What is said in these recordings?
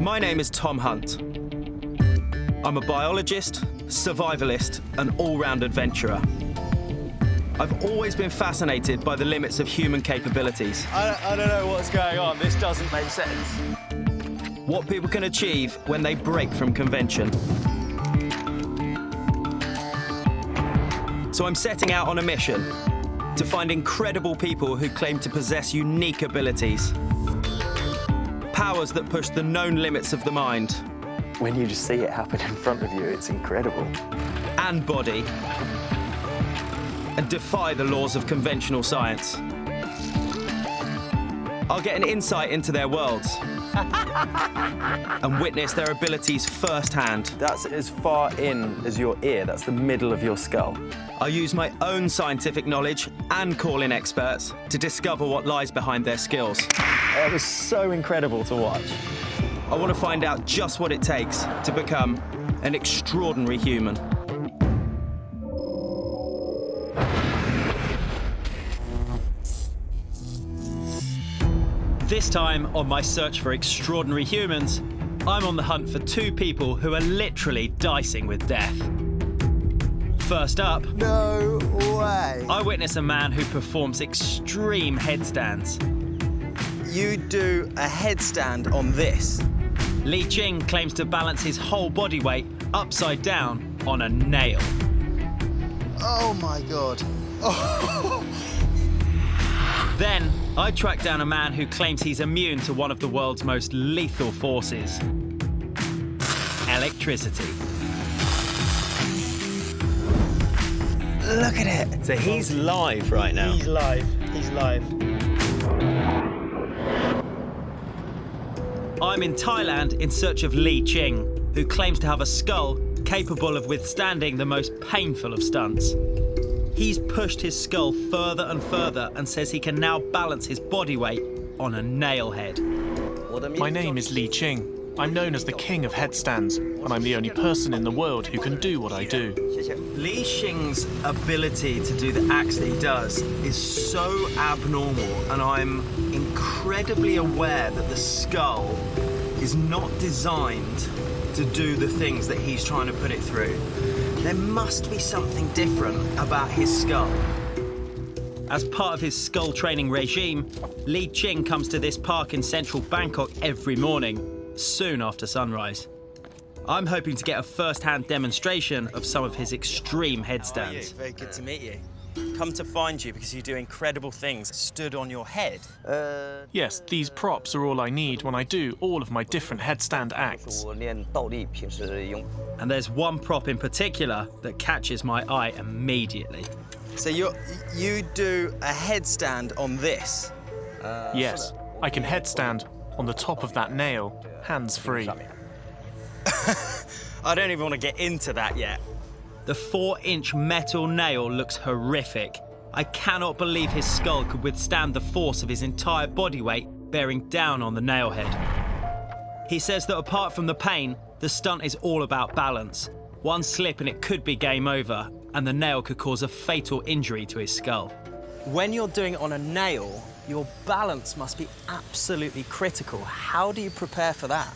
My name is Tom Hunt. I'm a biologist, survivalist, and all-round adventurer. I've always been fascinated by the limits of human capabilities. I don't know what's going on. This doesn't make sense. What people can achieve when they break from convention. So I'm setting out on a mission to find incredible people who claim to possess unique abilities. Powers that push the known limits of the mind. When you just see it happen in front of you, it's incredible. And body. And defy the laws of conventional science. I'll get an insight into their worlds and witness their abilities firsthand. That's as far in as your ear. That's the middle of your skull. I'll use my own scientific knowledge and call in experts to discover what lies behind their skills. It was so incredible to watch. I want to find out just what it takes to become an extraordinary human. This time, on my search for extraordinary humans, I'm on the hunt for two people who are literally dicing with death. First up, No way. I witness a man who performs extreme headstands. You do a headstand on this. Li Ching claims to balance his whole body weight upside down on a nail. Oh my God. Oh. Then, I track down a man who claims he's immune to one of the world's most lethal forces: electricity. Look at it. So he's live right now. He's live. He's live. I'm in Thailand in search of Li Ching, who claims to have a skull capable of withstanding the most painful of stunts. He's pushed his skull further and further and says he can now balance his body weight on a nail head. My name is Li Ching. I'm known as the king of headstands, and I'm the only person in the world who can do what I do. Li Xing's ability to do the acts that he does is so abnormal, and I'm incredibly aware that the skull is not designed to do the things that he's trying to put it through. There must be something different about his skull. As part of his skull training regime, Li Ching comes to this park in central Bangkok every morning, soon after sunrise. I'm hoping to get a first-hand demonstration of some of his extreme headstands. Very good to meet you. Come to find you because you do incredible things stood on your head. Yes, these props are all I need when I do all of my different headstand acts. And there's one prop in particular that catches my eye immediately. So you do a headstand on this. Yes, I can headstand on the top of that nail, hands-free. I don't even want to get into that yet. The 4-inch metal nail looks horrific. I cannot believe his skull could withstand the force of his entire body weight bearing down on the nail head. He says that apart from the pain, the stunt is all about balance. One slip and it could be game over, and the nail could cause a fatal injury to his skull. When you're doing it on a nail, your balance must be absolutely critical. How do you prepare for that?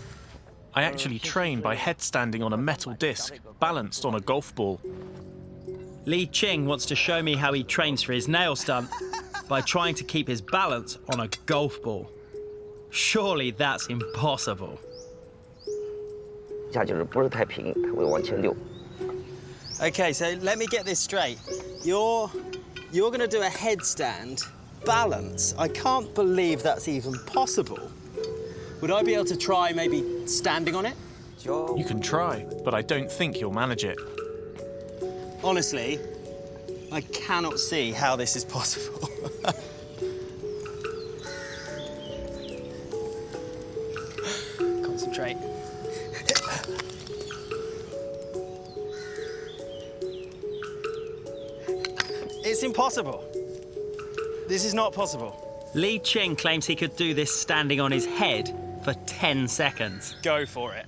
I actually train by headstanding on a metal disc, balanced on a golf ball. Li Ching wants to show me how he trains for his nail stunt by trying to keep his balance on a golf ball. Surely that's impossible. Okay, so let me get this straight. You're going to do a headstand, balance. I can't believe that's even possible. Would I be able to try maybe standing on it? You can try, but I don't think you'll manage it. Honestly, I cannot see how this is possible. Concentrate. It's impossible. This is not possible. Li Ching claims he could do this standing on his head for 10 seconds. Go for it.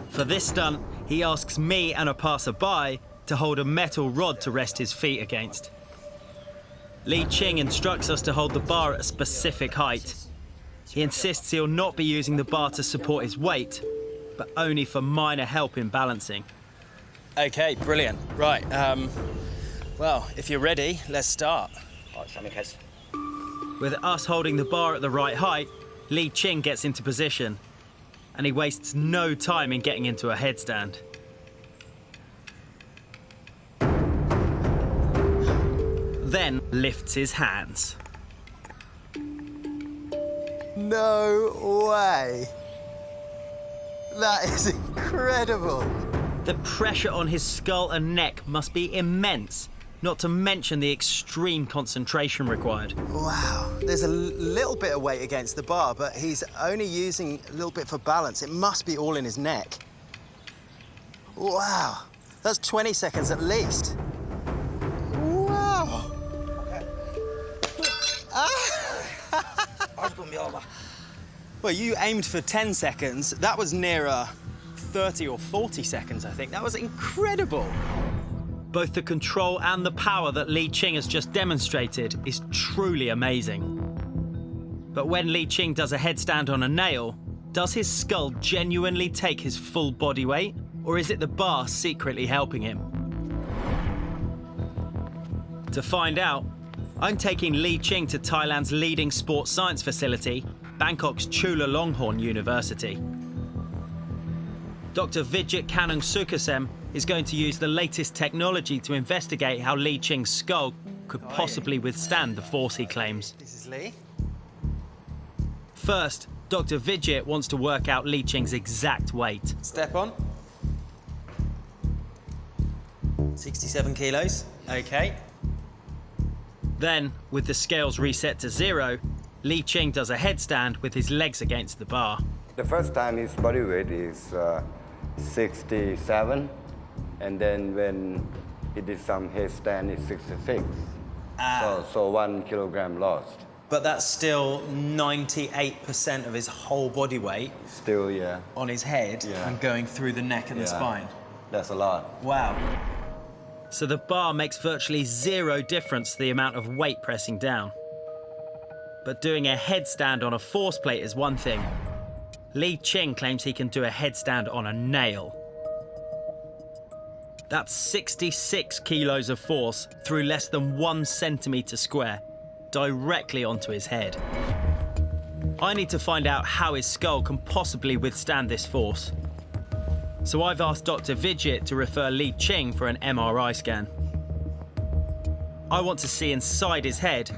For this stunt, he asks me and a passerby to hold a metal rod to rest his feet against. Li Ching instructs us to hold the bar at a specific height. He insists he'll not be using the bar to support his weight, but only for minor help in balancing. Okay, brilliant. Right, well, if you're ready, let's start. With us holding the bar at the right height, Li Ching gets into position, and he wastes no time in getting into a headstand. Then lifts his hands. No way. That is incredible. The pressure on his skull and neck must be immense, not to mention the extreme concentration required. Wow, there's a little bit of weight against the bar, but he's only using a little bit for balance. It must be all in his neck. Wow, that's 20 seconds at least. Wow. Well, you aimed for 10 seconds. That was nearer 30 or 40 seconds, I think. That was incredible. Both the control and the power that Li Ching has just demonstrated is truly amazing. But when Li Ching does a headstand on a nail, does his skull genuinely take his full body weight, or is it the bar secretly helping him? To find out, I'm taking Li Ching to Thailand's leading sports science facility, Bangkok's Chulalongkorn University. Dr. Vijit Kanung Sukasem is going to use the latest technology to investigate how Li Ching's skull could possibly withstand the force he claims. This is Lee. First, Dr. Vijit wants to work out Li Ching's exact weight. Step on. 67 kilos. Okay. Then, with the scales reset to 0, Li Ching does a headstand with his legs against the bar. The first time his body weight is 67, and then when he did some headstand, it's 66. So 1 kilogram lost. But that's still 98% of his whole body weight Still, yeah. on his head and going through the neck and the spine. That's a lot. Wow. So the bar makes virtually 0 difference to the amount of weight pressing down. But doing a headstand on a force plate is one thing. Li Ching claims he can do a headstand on a nail. That's 66 kilos of force through less than 1 centimetre square, directly onto his head. I need to find out how his skull can possibly withstand this force. So I've asked Dr. Vijit to refer Li Ching for an MRI scan. I want to see inside his head,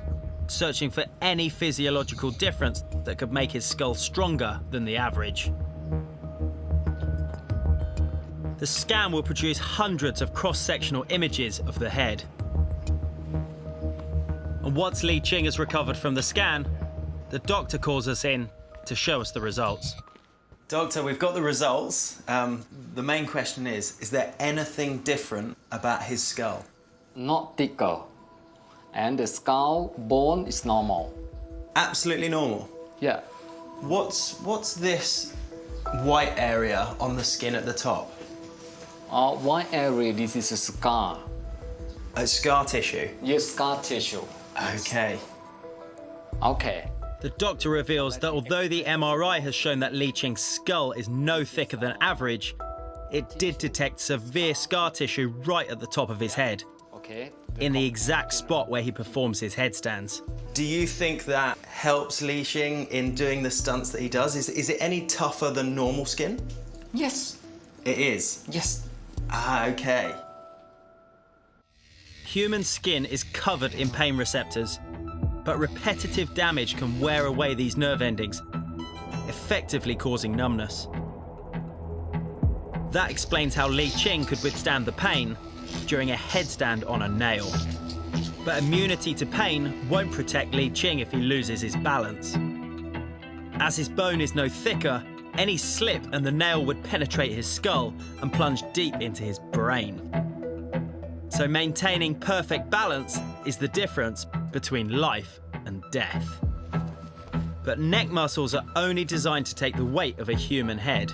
searching for any physiological difference that could make his skull stronger than the average. The scan will produce hundreds of cross-sectional images of the head. And once Li Ching has recovered from the scan, the doctor calls us in to show us the results. Doctor, we've got the results. The main question is there anything different about his skull? Not thicker, and the skull bone is normal. Absolutely normal. Yeah, What's this white area on the skin at the top? white area, this is a scar. A scar tissue. Yes, scar tissue. Okay. Okay. The doctor reveals that although the MRI has shown that Li Ching's skull is no thicker than average, it did detect severe scar tissue right at the top of his head, Okay. in the exact spot where he performs his headstands. Do you think that helps Li Ching in doing the stunts that he does? Is it any tougher than normal skin? Yes. It is. Yes. Ah, okay. Human skin is covered in pain receptors, but repetitive damage can wear away these nerve endings, effectively causing numbness. That explains how Li Ching could withstand the pain during a headstand on a nail. But immunity to pain won't protect Li Ching if he loses his balance. As his bone is no thicker, any slip and the nail would penetrate his skull and plunge deep into his brain. So maintaining perfect balance is the difference between life and death. But neck muscles are only designed to take the weight of a human head.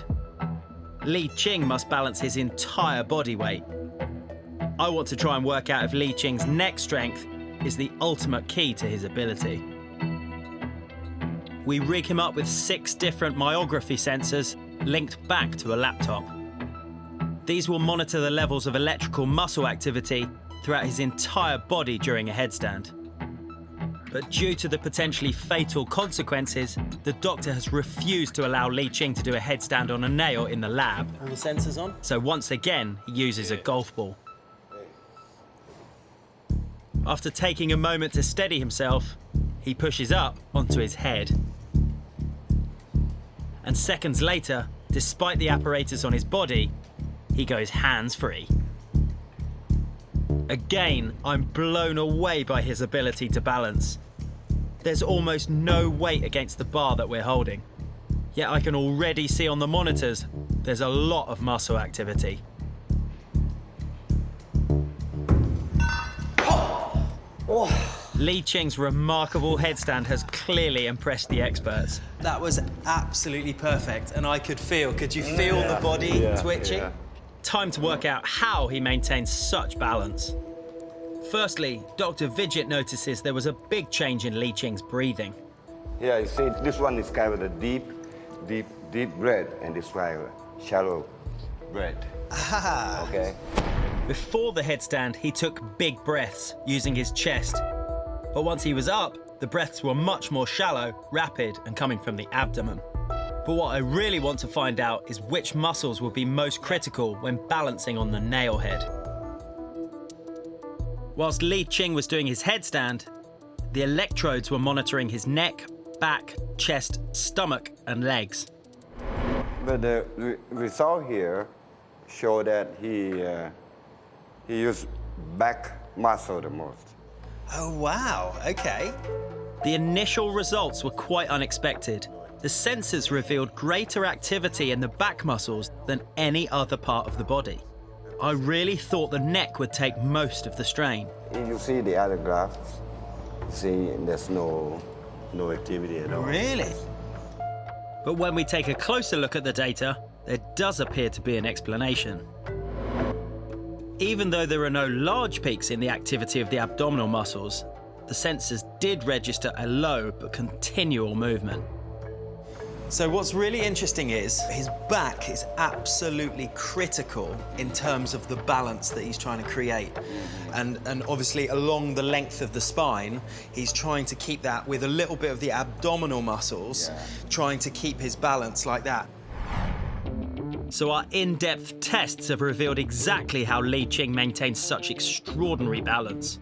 Li Ching must balance his entire body weight. I want to try and work out if Li Ching's neck strength is the ultimate key to his ability. We rig him up with 6 different myography sensors linked back to a laptop. These will monitor the levels of electrical muscle activity throughout his entire body during a headstand. But due to the potentially fatal consequences, the doctor has refused to allow Li Ching to do a headstand on a nail in the lab. All the sensors on? So once again, he uses a golf ball. After taking a moment to steady himself, he pushes up onto his head. And seconds later, despite the apparatus on his body, he goes hands-free. Again, I'm blown away by his ability to balance. There's almost no weight against the bar that we're holding. Yet I can already see on the monitors there's a lot of muscle activity. Li Ching's remarkable headstand has clearly impressed the experts. That was absolutely perfect, and I could feel. Could you feel the body twitching? Yeah. Time to work out how he maintains such balance. Firstly, Dr. Vidget notices there was a big change in Li Ching's breathing. Yeah, you see, this one is kind of a deep breath, and this one shallow breath. Okay. Before the headstand, he took big breaths using his chest. But once he was up, the breaths were much more shallow, rapid, and coming from the abdomen. But what I really want to find out is which muscles will be most critical when balancing on the nail head. Whilst Li Ching was doing his headstand, the electrodes were monitoring his neck, back, chest, stomach, and legs. But the result here show that he used back muscle the most. Oh, wow, okay. The initial results were quite unexpected. The sensors revealed greater activity in the back muscles than any other part of the body. I really thought the neck would take most of the strain. You see the other graphs, see there's no activity at all. Really? But when we take a closer look at the data, there does appear to be an explanation. Even though there are no large peaks in the activity of the abdominal muscles, the sensors did register a low but continual movement. So what's really interesting is his back is absolutely critical in terms of the balance that he's trying to create. And obviously along the length of the spine, he's trying to keep that with a little bit of the abdominal muscles, trying to keep his balance like that. So our in-depth tests have revealed exactly how Li Ching maintains such extraordinary balance.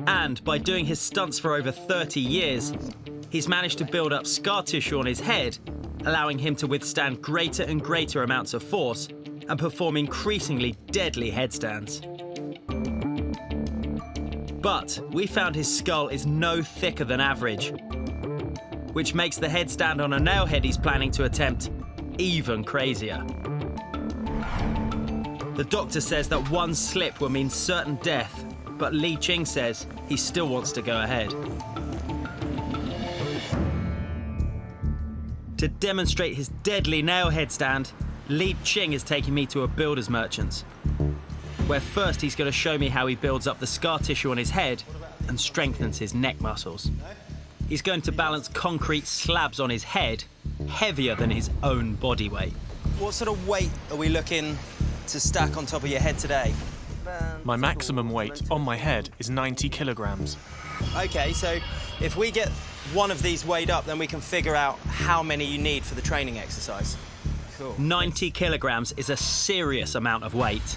And by doing his stunts for over 30 years, he's managed to build up scar tissue on his head, allowing him to withstand greater and greater amounts of force and perform increasingly deadly headstands. But we found his skull is no thicker than average, which makes the headstand on a nail head he's planning to attempt even crazier. The doctor says that one slip will mean certain death, but Li Ching says he still wants to go ahead. To demonstrate his deadly nail headstand, Li Ching is taking me to a builder's merchant's, where first he's going to show me how he builds up the scar tissue on his head and strengthens his neck muscles. He's going to balance concrete slabs on his head heavier than his own body weight. What sort of weight are we looking to stack on top of your head today? My maximum weight on my head is 90 kilograms. Okay, so if we get one of these weighed up, then we can figure out how many you need for the training exercise. Cool. 90 kilograms is a serious amount of weight.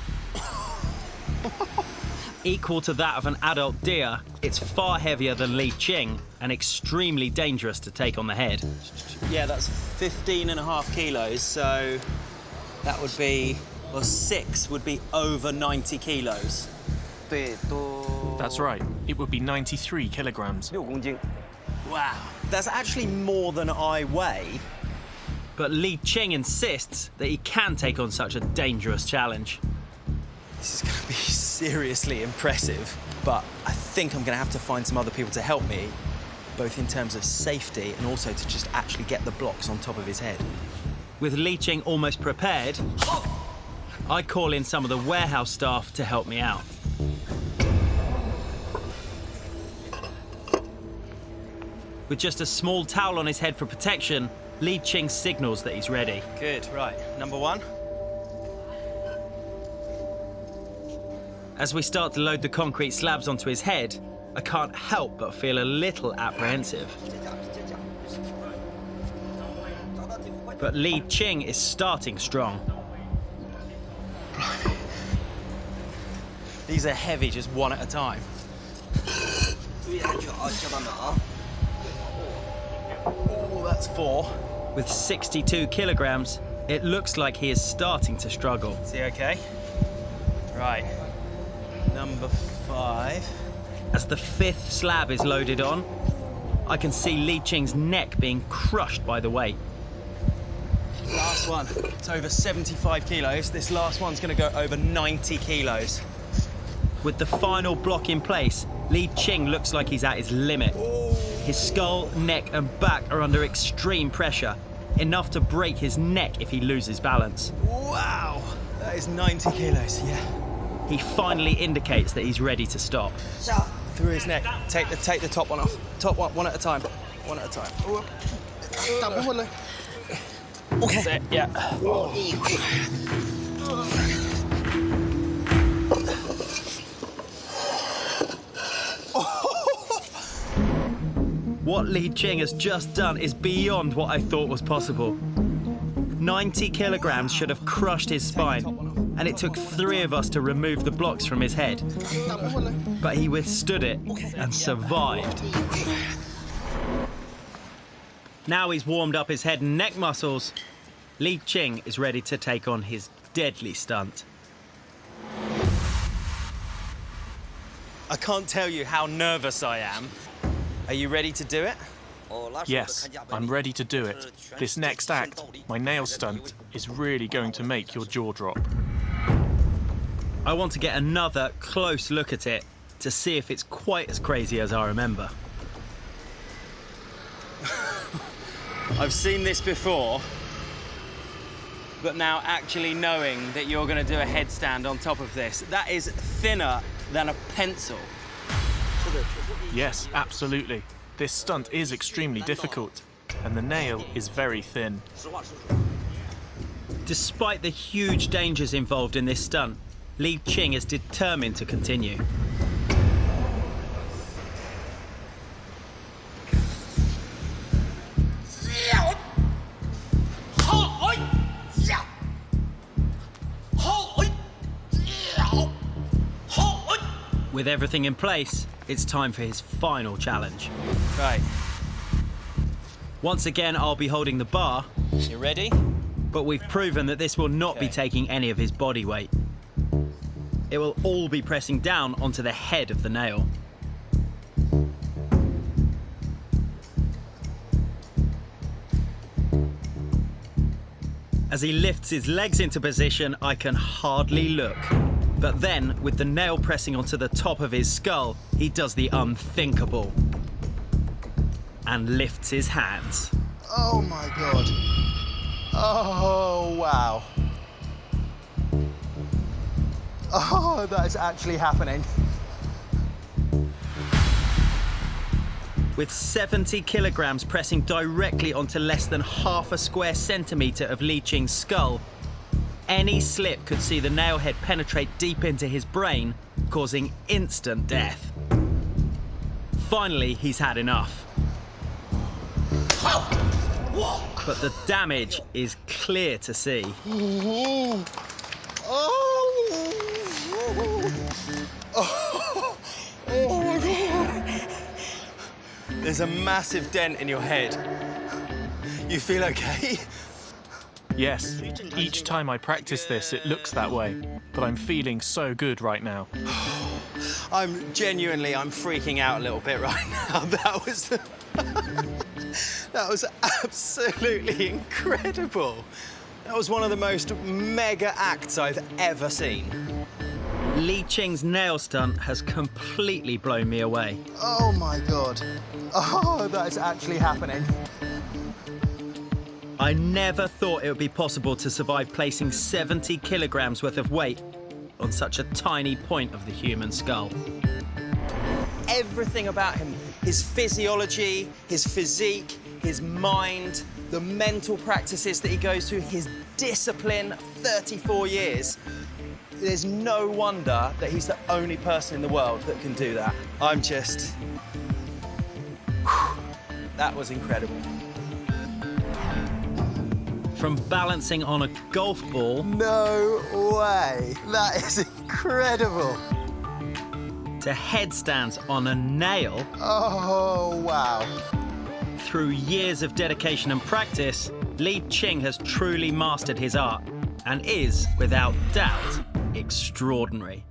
Equal to that of an adult deer, it's far heavier than Li Ching and extremely dangerous to take on the head. Yeah, that's 15.5 kilos, so that would be, well, 6 would be over 90 kilos. That's right, it would be 93 kilograms. Wow. That's actually more than I weigh. But Li Ching insists that he can take on such a dangerous challenge. This is going to be seriously impressive, but I think I'm going to have to find some other people to help me, both in terms of safety and also to just actually get the blocks on top of his head. With Li Ching almost prepared, I call in some of the warehouse staff to help me out. With just a small towel on his head for protection, Li Ching signals that he's ready. Good, right. Number one. As we start to load the concrete slabs onto his head, I can't help but feel a little apprehensive. But Li Ching is starting strong. These are heavy, just one at a time. Oh, that's 4. With 62 kilograms, it looks like he is starting to struggle. Is he okay? Right. Number 5. As the 5th slab is loaded on, I can see Li Ching's neck being crushed by the weight. Last one. It's over 75 kilos. This last one's going to go over 90 kilos. With the final block in place, Li Ching looks like he's at his limit. His skull, neck and back are under extreme pressure, enough to break his neck if he loses balance. Wow! That is 90 kilos, yeah. He finally indicates that he's ready to stop. Through his neck. Take the top one off. Top one at a time. One at a time. Okay. That's it, yeah. What Li Ching has just done is beyond what I thought was possible. 90 kilograms should have crushed his spine, and it took 3 of us to remove the blocks from his head. But he withstood it and survived. Now he's warmed up his head and neck muscles, Li Ching is ready to take on his deadly stunt. I can't tell you how nervous I am. Are you ready to do it? Yes, I'm ready to do it. This next act, my nail stunt, is really going to make your jaw drop. I want to get another close look at it to see if it's quite as crazy as I remember. I've seen this before, but now actually knowing that you're going to do a headstand on top of this, that is thinner than a pencil. Yes, absolutely. This stunt is extremely difficult, and the nail is very thin. Despite the huge dangers involved in this stunt, Li Ching is determined to continue. With everything in place, it's time for his final challenge. Right. Once again, I'll be holding the bar, You ready? but we've proven that this will not be Okay. taking any of his body weight. It will all be pressing down onto the head of the nail. As he lifts his legs into position, I can hardly look. But then, with the nail pressing onto the top of his skull, he does the unthinkable and lifts his hands. Oh my God. Oh, wow. Oh, that is actually happening. With 70 kilograms pressing directly onto less than half a square centimetre of Li Ching's skull, any slip could see the nail head penetrate deep into his brain, causing instant death. Finally, he's had enough. But the damage is clear to see. There's a massive dent in your head. You feel okay? Yes, each time I practice this, it looks that way, but I'm feeling so good right now. I'm freaking out a little bit right now. That was absolutely incredible. That was one of the most mega acts I've ever seen. Li Ching's nail stunt has completely blown me away. Oh my God. Oh, that is actually happening. I never thought it would be possible to survive placing 70 kilograms worth of weight on such a tiny point of the human skull. everything about him, his physiology, his physique, his mind, the mental practices that he goes through, his discipline, 34 years. There's no wonder that he's the only person in the world that can do that. I'm just... That was incredible. From balancing on a golf ball No way. That is incredible. to headstands on a nail, Oh, wow. through years of dedication and practice, Li Ching has truly mastered his art and is, without doubt, extraordinary.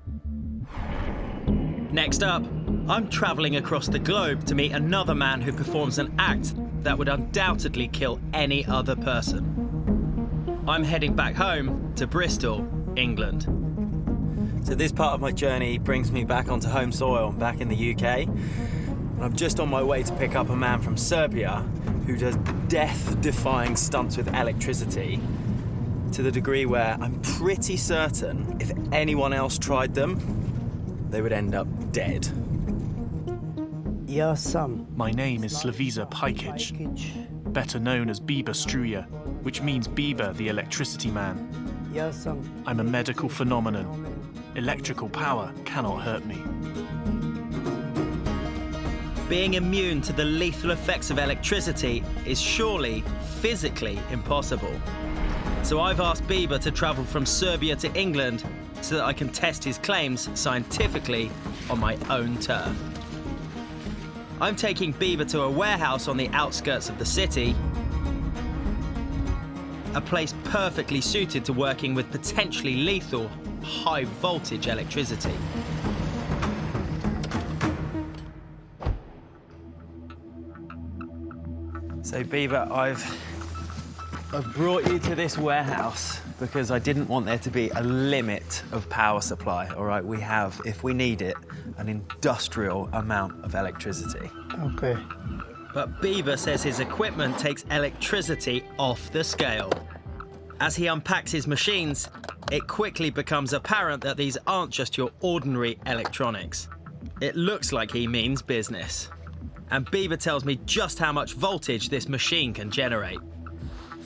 Next up, I'm traveling across the globe to meet another man who performs an act that would undoubtedly kill any other person. I'm heading back home to Bristol, England. So this part of my journey brings me back onto home soil, back in the UK. I'm just on my way to pick up a man from Serbia who does death-defying stunts with electricity, to the degree where I'm pretty certain if anyone else tried them, they would end up dead. My name is Slaviza Pajkic, better known as Biba Struger, which means Biba the electricity man. I'm a medical phenomenon. Electrical power cannot hurt me. Being immune to the lethal effects of electricity is surely physically impossible. So I've asked Biba to travel from Serbia to England so that I can test his claims scientifically on my own turf. I'm taking Biba to a warehouse on the outskirts of the city, a place perfectly suited to working with potentially lethal high voltage electricity. So Biba, I've brought you to this warehouse because I didn't want there to be a limit of power supply, all right? We have, if we need it, an industrial amount of electricity. Okay. But Biba says his equipment takes electricity off the scale. As he unpacks his machines, it quickly becomes apparent that these aren't just your ordinary electronics. It looks like he means business. And Biba tells me just how much voltage this machine can generate.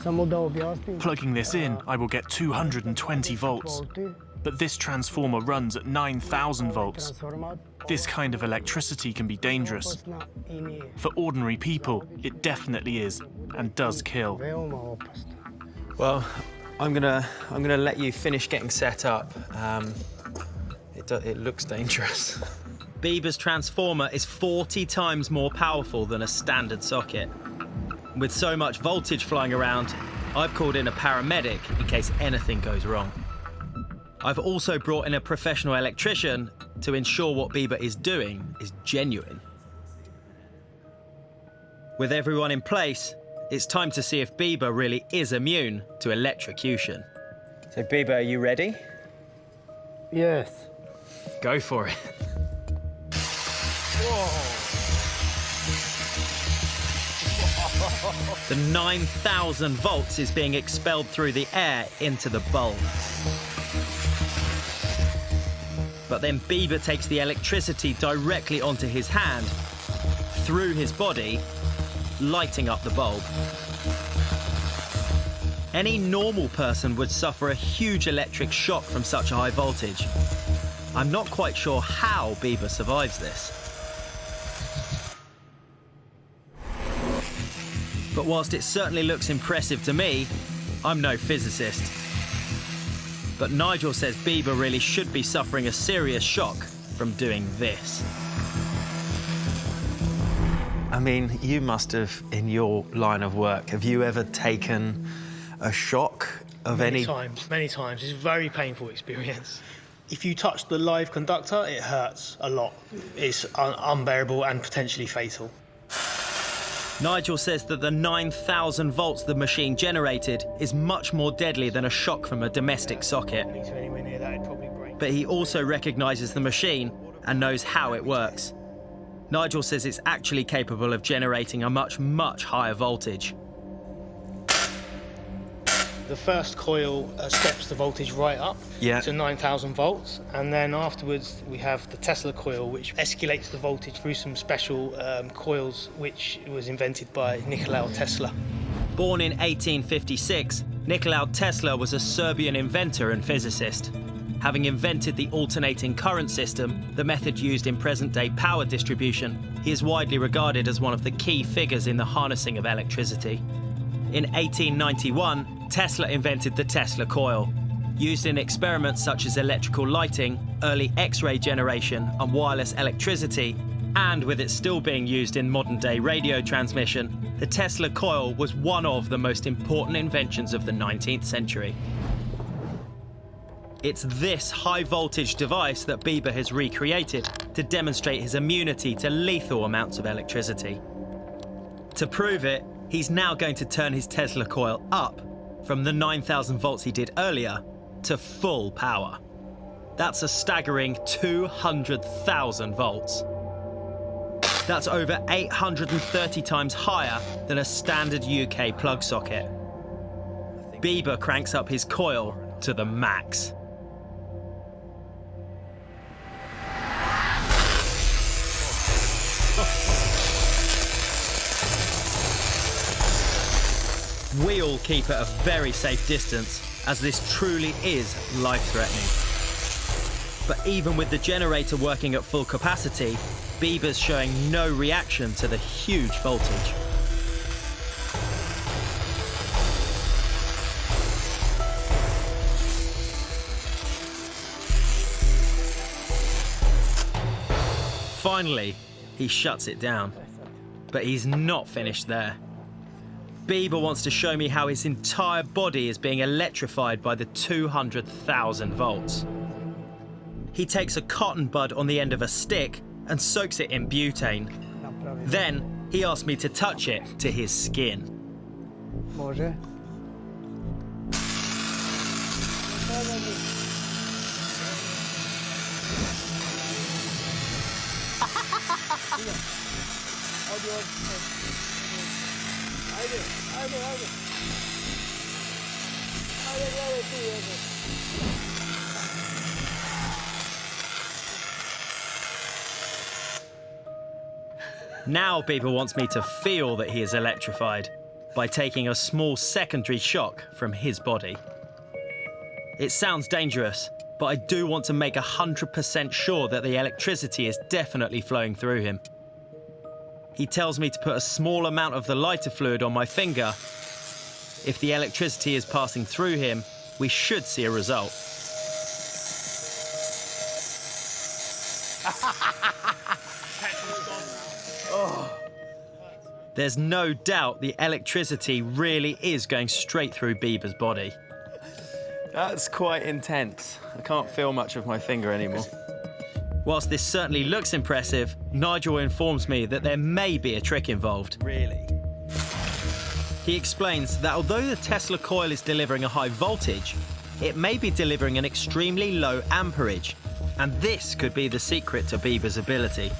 Plugging this in, I will get 220 volts. But this transformer runs at 9,000 volts. This kind of electricity can be dangerous. For ordinary people, it definitely is, and does kill. Well, I'm gonna let you finish getting set up. It looks dangerous. Biba's transformer is 40 times more powerful than a standard socket. With so much voltage flying around, I've called in a paramedic in case anything goes wrong. I've also brought in a professional electrician to ensure what Biba is doing is genuine. With everyone in place, it's time to see if Biba really is immune to electrocution. So Biba, are you ready? Yes. Go for it. The 9,000 volts is being expelled through the air into the bulb. But then Biba takes the electricity directly onto his hand, through his body, lighting up the bulb. Any normal person would suffer a huge electric shock from such a high voltage. I'm not quite sure how Biba survives this. But whilst it certainly looks impressive to me, I'm no physicist. But Nigel says Biba really should be suffering a serious shock from doing this. I mean, you must have, in your line of work, have you ever taken a shock of any? Many times. It's a very painful experience. If you touch the live conductor, it hurts a lot. It's unbearable and potentially fatal. Nigel says that the 9,000 volts the machine generated is much more deadly than a shock from a domestic socket. Anywhere near that, it'd probably break. But he also recognises the machine and knows how it works. Nigel says it's actually capable of generating a much, much higher voltage. The first coil steps the voltage right up to 9,000 volts, and then afterwards we have the Tesla coil, which escalates the voltage through some special coils, which was invented by Nikola Tesla. Born in 1856, Nikola Tesla was a Serbian inventor and physicist. Having invented the alternating current system, the method used in present-day power distribution, he is widely regarded as one of the key figures in the harnessing of electricity. In 1891, Tesla invented the Tesla coil. Used in experiments such as electrical lighting, early X-ray generation, and wireless electricity, and with it still being used in modern-day radio transmission, the Tesla coil was one of the most important inventions of the 19th century. It's this high-voltage device that Biba has recreated to demonstrate his immunity to lethal amounts of electricity. To prove it, he's now going to turn his Tesla coil up from the 9,000 volts he did earlier to full power. That's a staggering 200,000 volts. That's over 830 times higher than a standard UK plug socket. Biba cranks up his coil to the max. We all keep at a very safe distance, as this truly is life-threatening. But even with the generator working at full capacity, Biba's showing no reaction to the huge voltage. Finally, he shuts it down. But he's not finished there. Biba wants to show me how his entire body is being electrified by the 200,000 volts. He takes a cotton bud on the end of a stick and soaks it in butane. Then he asks me to touch it to his skin. Może? Now Biba wants me to feel that he is electrified by taking a small secondary shock from his body. It sounds dangerous, but I do want to make 100% sure that the electricity is definitely flowing through him. He tells me to put a small amount of the lighter fluid on my finger. If the electricity is passing through him, we should see a result. There's no doubt the electricity really is going straight through Biba's body. That's quite intense. I can't feel much of my finger anymore. Whilst this certainly looks impressive, Nigel informs me that there may be a trick involved. Really? He explains that although the Tesla coil is delivering a high voltage, it may be delivering an extremely low amperage, and this could be the secret to Biba's ability.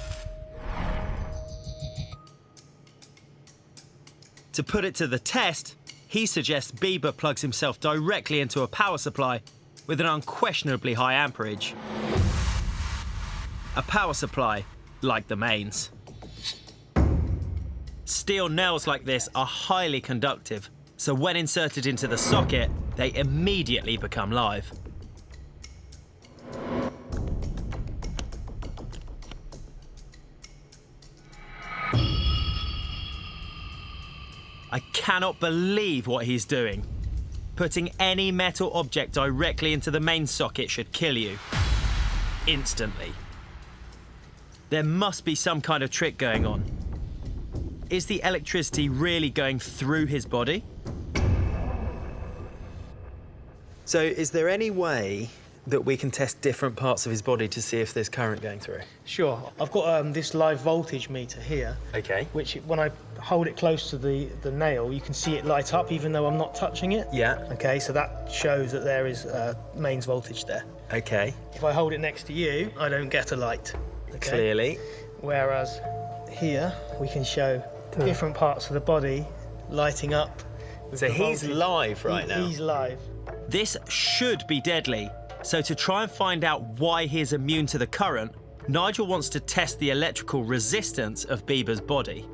To put it to the test, he suggests Biba plugs himself directly into a power supply with an unquestionably high amperage. A power supply like the mains. Steel nails like this are highly conductive, so when inserted into the socket, they immediately become live. I cannot believe what he's doing. Putting any metal object directly into the main socket should kill you. Instantly. There must be some kind of trick going on. Is the electricity really going through his body? So is there any way that we can test different parts of his body to see if there's current going through? Sure. I've got this live voltage meter here. Okay. Which, when I hold it close to the nail, you can see it light up even though I'm not touching it. Yeah. Okay, so that shows that there is mains voltage there. Okay. If I hold it next to you, I don't get a light. Okay? Clearly. Whereas here, we can show different parts of the body lighting up So he's live right now. He's live. This should be deadly, so to try and find out why he is immune to the current, Nigel wants to test the electrical resistance of Biba's body.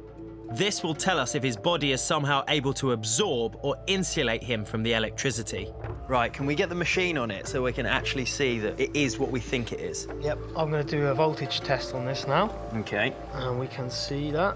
This will tell us if his body is somehow able to absorb or insulate him from the electricity. Right, can we get the machine on it so we can actually see that it is what we think it is? Yep, I'm going to do a voltage test on this now. Okay. And we can see that.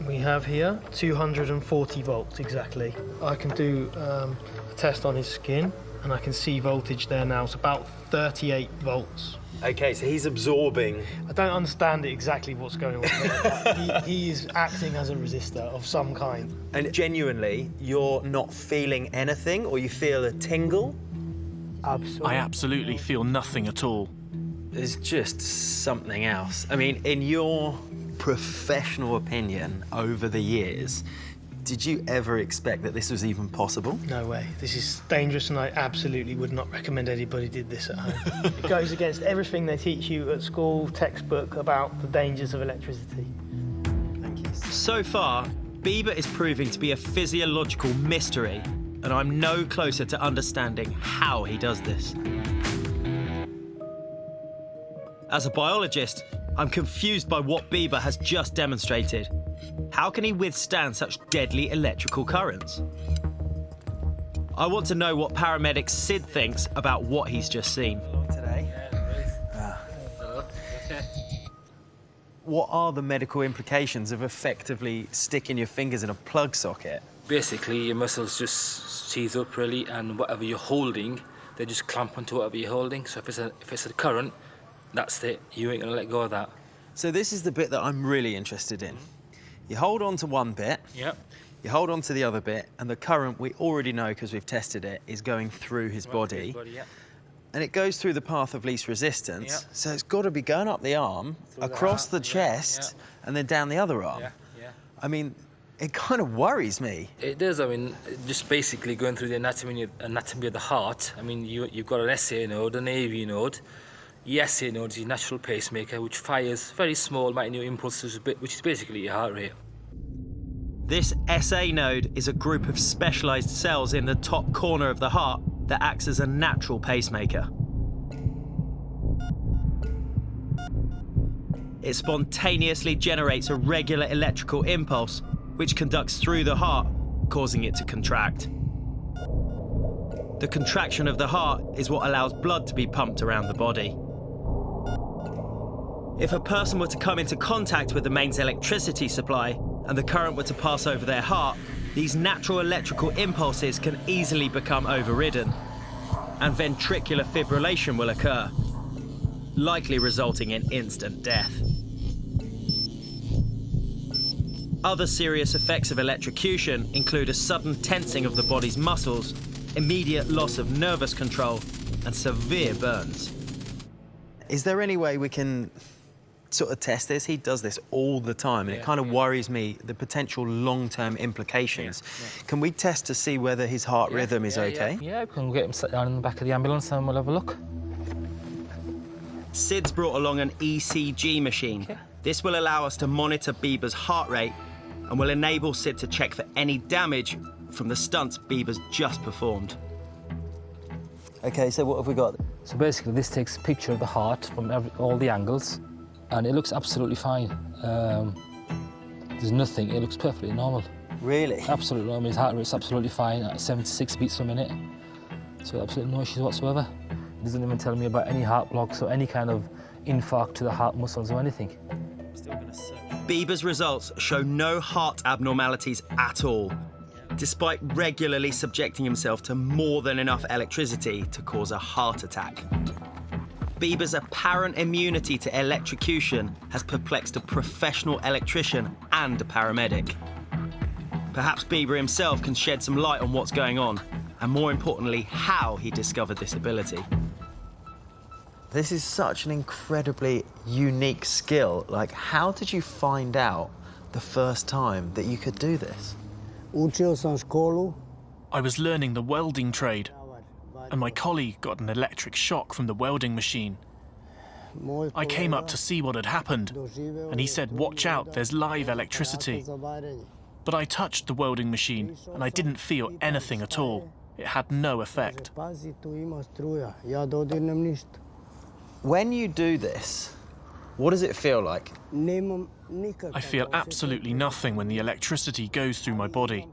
We have here 240 volts exactly. I can do a test on his skin and I can see voltage there now. It's about 38 volts. Okay, so he's absorbing. I don't understand exactly what's going on there, but he is acting as a resistor of some kind. And genuinely, you're not feeling anything, or you feel a tingle? I absolutely feel nothing at all. There's just something else. I mean, in your professional opinion over the years, did you ever expect that this was even possible? No way. This is dangerous and I absolutely would not recommend anybody did this at home. It goes against everything they teach you at school, textbook, about the dangers of electricity. Thank you. So far, Biba is proving to be a physiological mystery, and I'm no closer to understanding how he does this. As a biologist, I'm confused by what Biba has just demonstrated. How can he withstand such deadly electrical currents? I want to know what paramedic Sid thinks about what he's just seen. Today. What are the medical implications of effectively sticking your fingers in a plug socket? Basically, your muscles just seize up really, and whatever you're holding, they just clamp onto whatever you're holding. So if it's a current, that's it. You ain't gonna let go of that. So this is the bit that I'm really interested in. You hold on to one bit, Yep. you hold on to the other bit, and the current, we already know because we've tested it, is going through his body. Yep. And it goes through the path of least resistance. Yep. So it's got to be going up the arm, across the chest, and then down the other arm. Yeah. I mean, it kind of worries me. It does. I mean, just basically going through the anatomy of the heart. I mean, you've got an SA node, an AV node. The SA node is your natural pacemaker, which fires very small, minute impulses, which is basically your heart rate. This SA node is a group of specialised cells in the top corner of the heart that acts as a natural pacemaker. It spontaneously generates a regular electrical impulse, which conducts through the heart, causing it to contract. The contraction of the heart is what allows blood to be pumped around the body. If a person were to come into contact with the mains electricity supply and the current were to pass over their heart, these natural electrical impulses can easily become overridden, and ventricular fibrillation will occur, likely resulting in instant death. Other serious effects of electrocution include a sudden tensing of the body's muscles, immediate loss of nervous control, and severe burns. Is there any way we can sort of test this? He does this all the time, and it kind of worries me, the potential long-term implications. Can we test to see whether his heart rhythm is okay? Yeah, we can get him sat down in the back of the ambulance and we'll have a look. Sid's brought along an ECG machine. Okay. This will allow us to monitor Biba's heart rate and will enable Sid to check for any damage from the stunts Biba's just performed. Okay, so what have we got? So basically, this takes a picture of the heart from all the angles, and it looks absolutely fine. There's nothing, it looks perfectly normal. Really? Absolutely normal. His heart rate's absolutely fine at 76 beats per minute. So absolutely no issues whatsoever. It doesn't even tell me about any heart blocks or any kind of infarct to the heart muscles or anything. Biba's results show no heart abnormalities at all, despite regularly subjecting himself to more than enough electricity to cause a heart attack. Biba's apparent immunity to electrocution has perplexed a professional electrician and a paramedic. Perhaps Biba himself can shed some light on what's going on, and more importantly, how he discovered this ability. This is such an incredibly unique skill. Like, how did you find out the first time that you could do this? I was learning the welding trade, and my colleague got an electric shock from the welding machine. I came up to see what had happened, and he said, "Watch out, there's live electricity." But I touched the welding machine and I didn't feel anything at all. It had no effect. When you do this, what does it feel like? I feel absolutely nothing when the electricity goes through my body.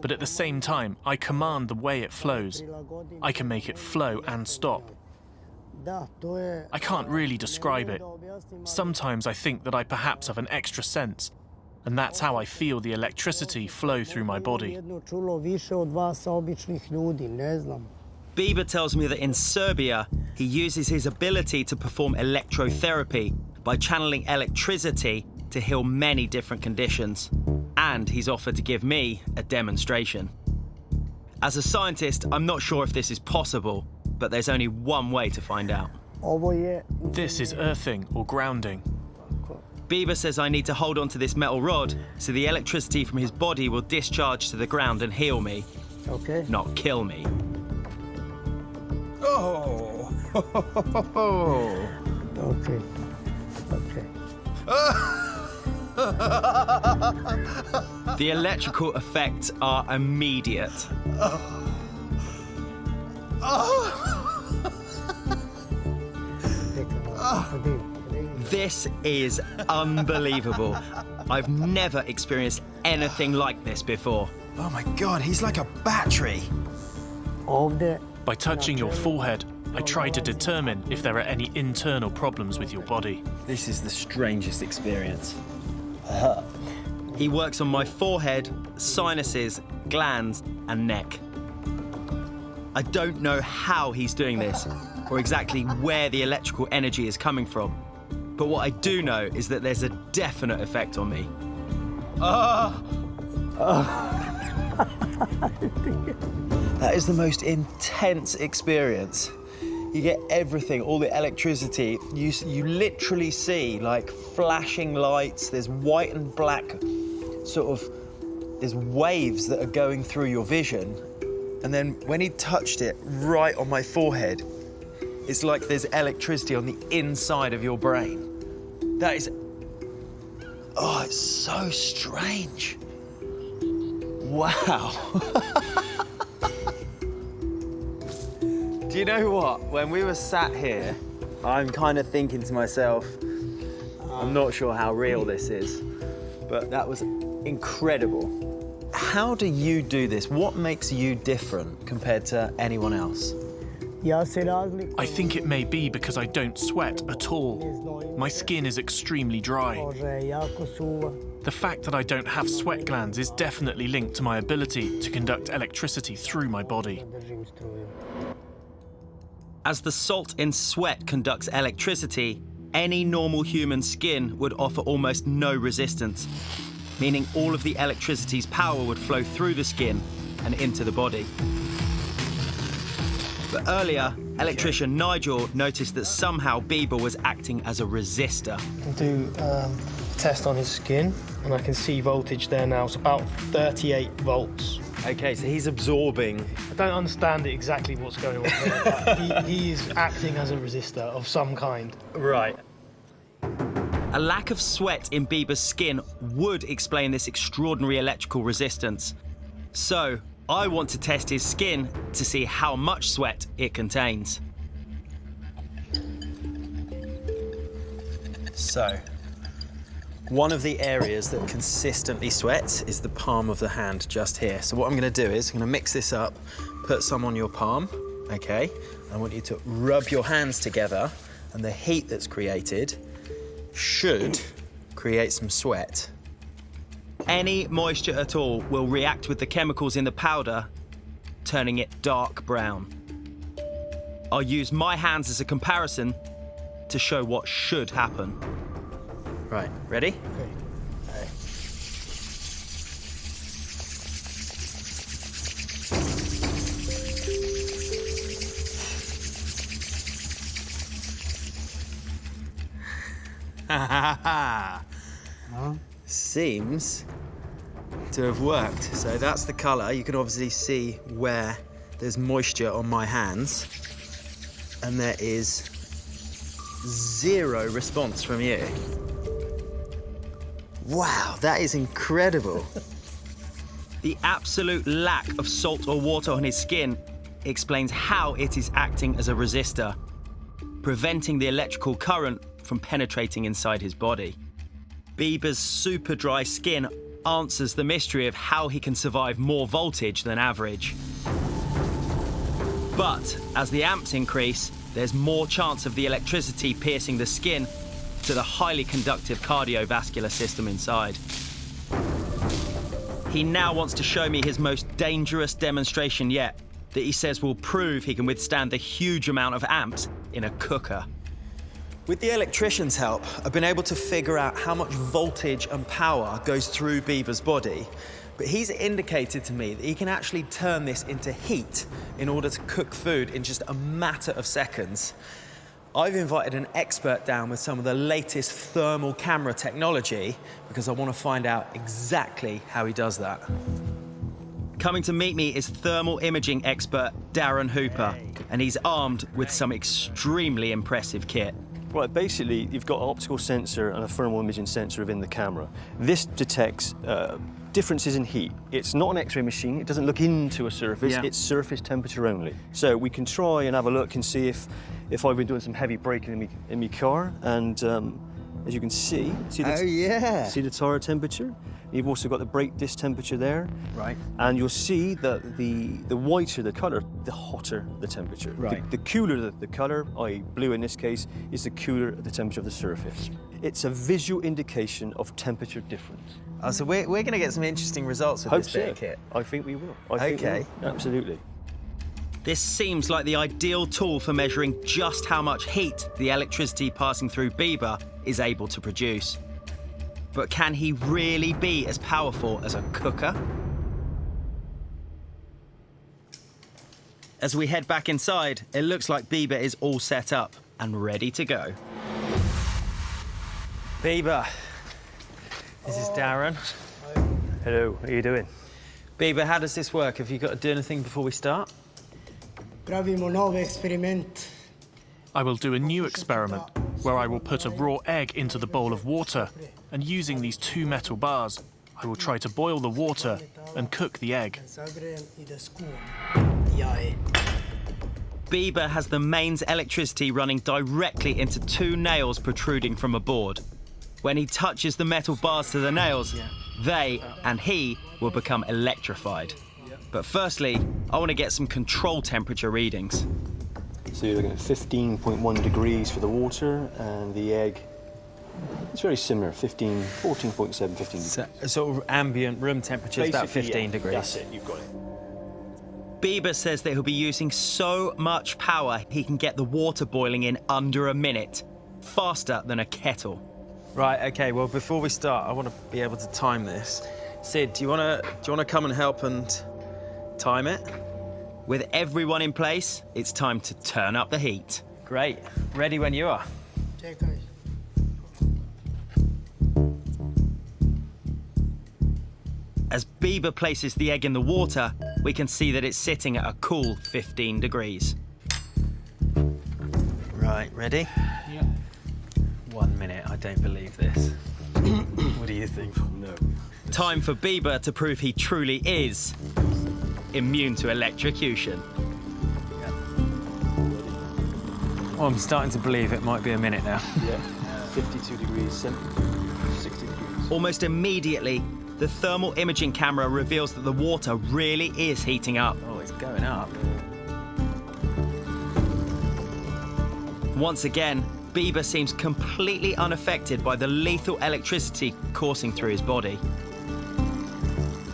But at the same time, I command the way it flows. I can make it flow and stop. I can't really describe it. Sometimes I think that I perhaps have an extra sense, and that's how I feel the electricity flow through my body. Biba tells me that in Serbia, he uses his ability to perform electrotherapy by channeling electricity to heal many different conditions. And he's offered to give me a demonstration. As a scientist, I'm not sure if this is possible, but there's only one way to find out. This is earthing or grounding. Biba says I need to hold on to this metal rod so the electricity from his body will discharge to the ground and heal me, not kill me. Oh! Okay. The electrical effects are immediate. This is unbelievable. I've never experienced anything like this before. Oh my God, he's like a battery. By touching your forehead, I try to determine if there are any internal problems with your body. This is the strangest experience. He works on my forehead, sinuses, glands, and neck. I don't know how he's doing this, or exactly where the electrical energy is coming from. But what I do know is that there's a definite effect on me. That is the most intense experience. You get everything, all the electricity. You literally see like flashing lights. There's white and black there's waves that are going through your vision. And then when he touched it right on my forehead, it's like there's electricity on the inside of your brain. That is, oh, it's so strange. Wow. Do you know what? When we were sat here, I'm kind of thinking to myself, I'm not sure how real this is, but that was incredible. How do you do this? What makes you different compared to anyone else? I think it may be because I don't sweat at all. My skin is extremely dry. The fact that I don't have sweat glands is definitely linked to my ability to conduct electricity through my body. As the salt in sweat conducts electricity, any normal human skin would offer almost no resistance, meaning all of the electricity's power would flow through the skin and into the body. But earlier, electrician Nigel noticed that somehow Biba was acting as a resistor. I can do a test on his skin, and I can see voltage there now. It's about 38 volts. Okay, so he's absorbing. I don't understand exactly what's going on here, but he is acting as a resistor of some kind. Right. A lack of sweat in Biba's skin would explain this extraordinary electrical resistance. So, I want to test his skin to see how much sweat it contains. So, one of the areas that consistently sweats is the palm of the hand just here. So what I'm going to do is I'm going to mix this up, put some on your palm, okay? I want you to rub your hands together, and the heat that's created should create some sweat. Any moisture at all will react with the chemicals in the powder, turning it dark brown. I'll use my hands as a comparison to show what should happen. Right, ready? Okay. Seems to have worked. So that's the colour. You can obviously see where there's moisture on my hands, and there is zero response from you. Wow, that is incredible. The absolute lack of salt or water on his skin explains how it is acting as a resistor, preventing the electrical current from penetrating inside his body. Biba's super dry skin answers the mystery of how he can survive more voltage than average. But as the amps increase, there's more chance of the electricity piercing the skin to the highly conductive cardiovascular system inside. He now wants to show me his most dangerous demonstration yet, that he says will prove he can withstand the huge amount of amps in a cooker. With the electrician's help, I've been able to figure out how much voltage and power goes through Biba's body, but he's indicated to me that he can actually turn this into heat in order to cook food in just a matter of seconds. I've invited an expert down with some of the latest thermal camera technology because I want to find out exactly how he does that. Coming to meet me is thermal imaging expert Darren Hooper, and he's armed with some extremely impressive kit. Right, basically, you've got an optical sensor and a thermal imaging sensor within the camera. This detects differences in heat. It's not an X-ray machine. It doesn't look into a surface. It's surface temperature only. So we can try and have a look and see if I've been doing some heavy braking in my car. And as you can see see the tire temperature. You've also got the brake disc temperature there. Right. And you'll see that the whiter the colour, the hotter the temperature. Right. The cooler the colour, i.e. blue in this case, is the cooler the temperature of the surface. It's a visual indication of temperature difference. Oh, so we're going to get some interesting results with this bit of kit. I think we will. I think we will. Absolutely. This seems like the ideal tool for measuring just how much heat the electricity passing through Biba is able to produce. But can he really be as powerful as a cooker? As we head back inside, it looks like Biba is all set up and ready to go. Biba, this is Darren. Hello, how are you doing? Biba, how does this work? Have you got to do anything before we start? I will do a new experiment where I will put a raw egg into the bowl of water, and using these 2 metal bars, I will try to boil the water and cook the egg. Biba has the mains electricity running directly into 2 nails protruding from a board. When he touches the metal bars to the nails, they and he will become electrified. But firstly, I want to get some control temperature readings. So you're looking at 15.1 degrees for the water, and the egg, it's very similar, 14.7, 15 degrees. Sort of ambient room temperature is about 15 degrees. That's it, you've got it. Biba says that he'll be using so much power he can get the water boiling in under a minute, faster than a kettle. Right, okay, well, before we start, I want to be able to time this. Sid, do you want to come and help and time it? With everyone in place, it's time to turn up the heat. Great. Ready when you are. As Biba places the egg in the water, we can see that it's sitting at a cool 15 degrees. Right, ready? Yeah. 1 minute, I don't believe this. What do you think? No. Time for Biba to prove he truly is immune to electrocution. Well, I'm starting to believe it might be a minute now. Yeah, 52 degrees, 60 degrees. Almost immediately, the thermal imaging camera reveals that the water really is heating up. Oh, it's going up. Once again, Biba seems completely unaffected by the lethal electricity coursing through his body.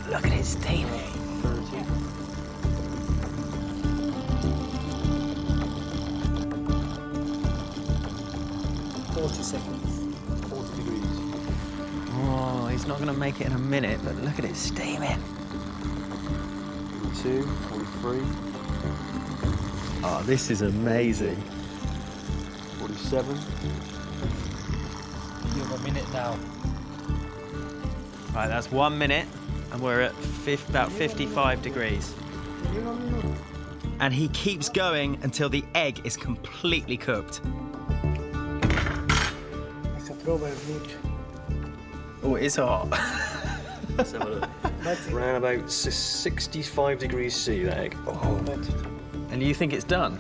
Look at it steaming. 40 seconds, 40 degrees. Oh, he's not going to make it in a minute, but look at it steaming. 42, 43. Oh, this is amazing. 47. You have a minute now. Right, that's 1 minute, and we're at about 55 degrees. And he keeps going until the egg is completely cooked. Oh, it is hot. Around about 65 degrees C, that egg. Oh. And you think it's done?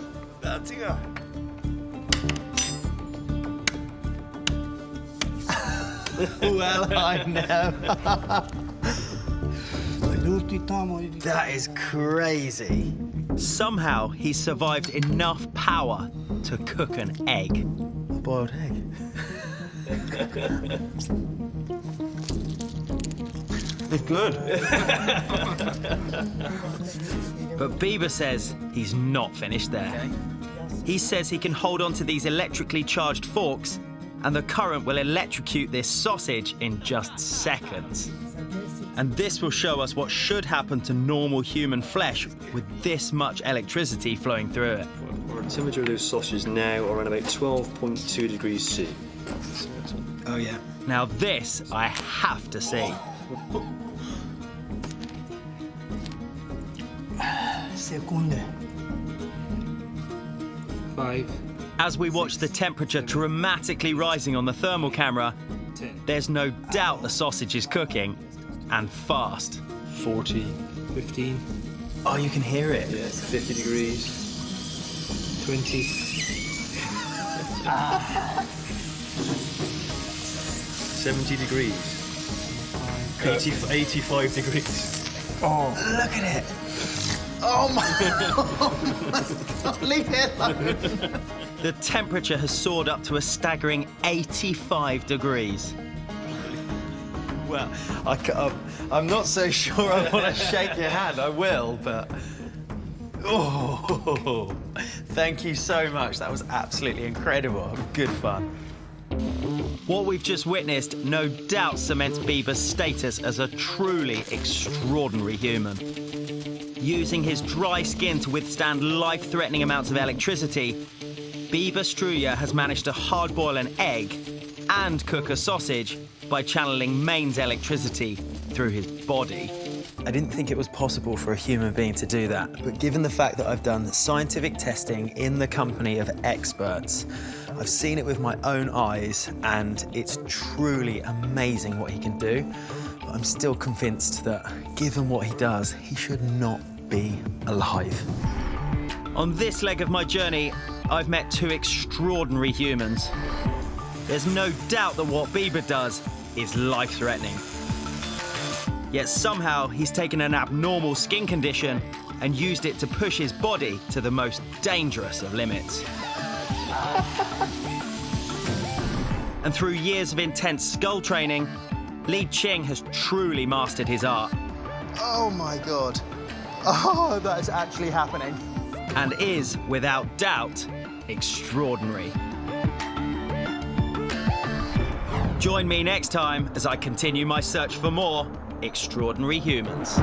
Well, I know. That is crazy. Somehow, he survived enough power to cook an egg. A boiled egg. It's good. But Biba says he's not finished there. Okay. He says he can hold on to these electrically charged forks and the current will electrocute this sausage in just seconds. And this will show us what should happen to normal human flesh with this much electricity flowing through it. Our temperature of those sausages now are around about 12.2 degrees C. Oh, yeah. Now this I have to see. Five. As we watch the temperature dramatically rising on the thermal camera, there's no doubt the sausage is cooking, and fast. 40. 15. Oh, you can hear it. Yeah, 50 degrees. 20. 70 degrees. 85 degrees. Look at it. Oh my, leave it alone. The temperature has soared up to a staggering 85 degrees. Well, I'm not so sure I want to shake your hand. I will, but... Oh, thank you so much. That was absolutely incredible. Good fun. What we've just witnessed no doubt cements Biba's status as a truly extraordinary human. Using his dry skin to withstand life-threatening amounts of electricity, Biba Struger has managed to hard-boil an egg and cook a sausage by channeling mains electricity through his body. I didn't think it was possible for a human being to do that, but given the fact that I've done scientific testing in the company of experts, I've seen it with my own eyes, and it's truly amazing what he can do. But I'm still convinced that, given what he does, he should not be alive. On this leg of my journey, I've met two extraordinary humans. There's no doubt that what Biba does is life-threatening. Yet somehow he's taken an abnormal skin condition and used it to push his body to the most dangerous of limits. And through years of intense skull training, Ching has truly mastered his art. Oh my God. Oh, that is actually happening. And is, without doubt, extraordinary. Join me next time as I continue my search for more extraordinary humans.